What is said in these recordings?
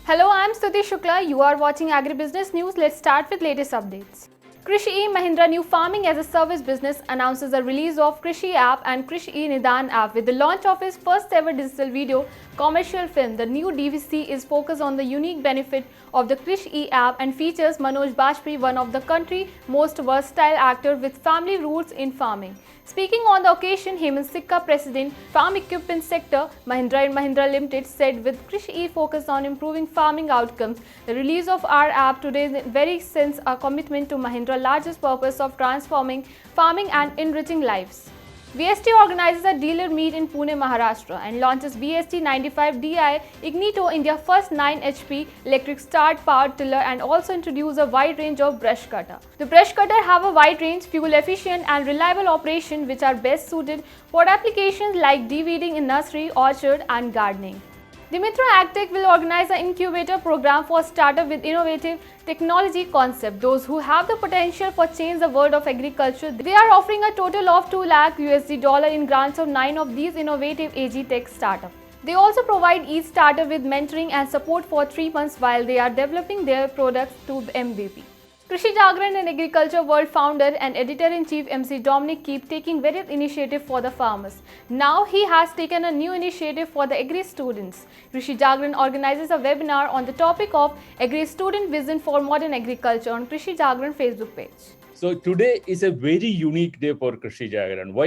Hello, I am Stuti Shukla. You are watching Agribusiness News. Let's start with latest updates. Krishi Mahindra New Farming as a Service business announces the release of Krishi app and Krishi Nidan app with the launch of his first ever digital video commercial film. The new DVC is focused on the unique benefit of the Krishi app and features Manoj Bajpayee, one of the country's most versatile actor with family roots in farming. Speaking on the occasion, Hemant Sikka, President, Farm Equipment Sector, Mahindra & Mahindra Limited, said with Krishi focus on improving farming outcomes, the release of our app today very sense a commitment to Mahindra's largest purpose of transforming farming and enriching lives. VST organizes a dealer meet in Pune, Maharashtra and launches VST 95Di Ignito, India's first 9 HP electric start power tiller, and also introduce a wide range of brush cutter. The brush cutter have a wide range, fuel efficient and reliable operation which are best suited for applications like de-weeding in nursery, orchard and gardening. Dimitra AgTech will organize an incubator program for startup with innovative technology concept. Those who have the potential for change the world of agriculture. They are offering a total of $2 lakh in grants of 9 of these innovative AG Tech startups. They also provide each startup with mentoring and support for 3 months while they are developing their products to MVP. Krishi Jagran and Agriculture World founder and editor-in-chief MC Dominic keep taking various initiatives for the farmers. Now he has taken a new initiative for the agri students. Krishi Jagran organizes a webinar on the topic of Agri Student Vision for Modern Agriculture on Krishi Jagran Facebook page. So today is a very unique day for Krishi Jagran. Why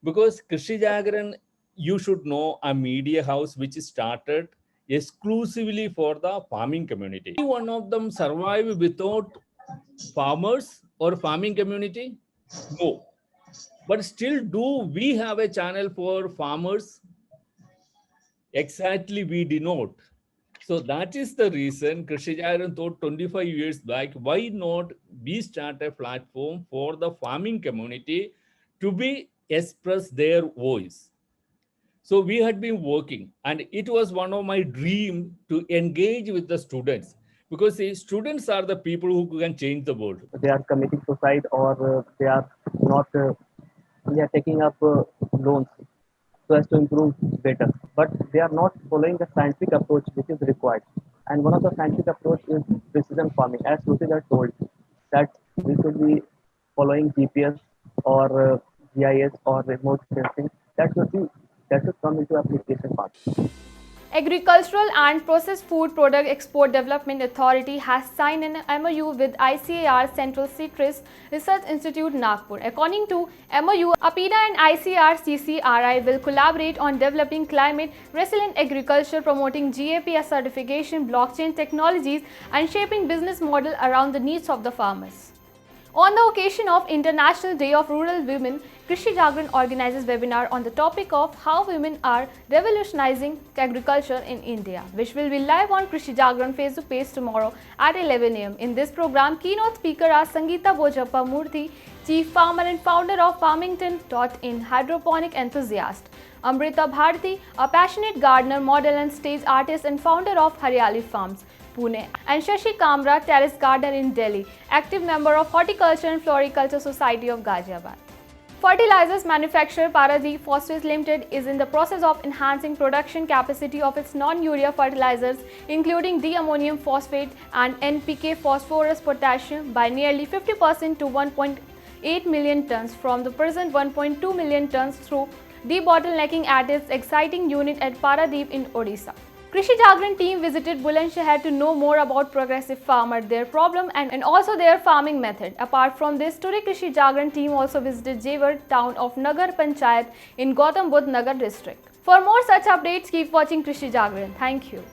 Because Krishi Jagran, you should know, a media house which started exclusively for the farming community. One of them survive without farmers or farming community? No. But still, do we have a channel for farmers? Exactly, we do not. So that is the reason Krishi Jagran thought 25 years back, why not we start a platform for the farming community to be express their voice. So we had been working, and it was one of my dream to engage with the students, because the students are the people who can change the world. They are committing suicide, or they are not. They are taking up loans so as to improve better, but they are not following the scientific approach which is required. And one of the scientific approach is precision farming. As Ruti had told, that we should be following GPS or GIS or remote sensing. That should come into application part. Agricultural and Processed Food Product Export Development Authority has signed an MOU with ICAR Central Citrus Research Institute, Nagpur. According to MOU, APIDA and ICAR CCRI will collaborate on developing climate resilient agriculture, promoting GAP certification, blockchain technologies, and shaping business model around the needs of the farmers. On the occasion of International Day of Rural Women, Krishi Jagran organizes webinar on the topic of how women are revolutionizing agriculture in India, which will be live on Krishi Jagran Facebook page tomorrow at 11 am. In this program, keynote speaker are Sangeeta Bojappa Murthy, Chief Farmer and founder of Farmington.in, hydroponic enthusiast; Amrita Bharti, a passionate gardener, model and stage artist and founder of Haryali Farms, Pune; and Shashi Kamra, terrace gardener in Delhi, active member of Horticulture and Floriculture Society of Ghaziabad. Fertilizers manufacturer Paradeep Phosphates Limited is in the process of enhancing production capacity of its non-urea fertilizers, including diammonium phosphate and NPK phosphorus potassium, by nearly 50% to 1.8 million tons from the present 1.2 million tons through debottlenecking at its exciting unit at Paradeep in Odisha. Krishi Jagran team visited Bulandshahr to know more about progressive farmer, their problem and also their farming method. Apart from this, today Krishi Jagran team also visited Jewar town of Nagar Panchayat in Gautam Budh Nagar district. For more such updates, keep watching Krishi Jagran. Thank you.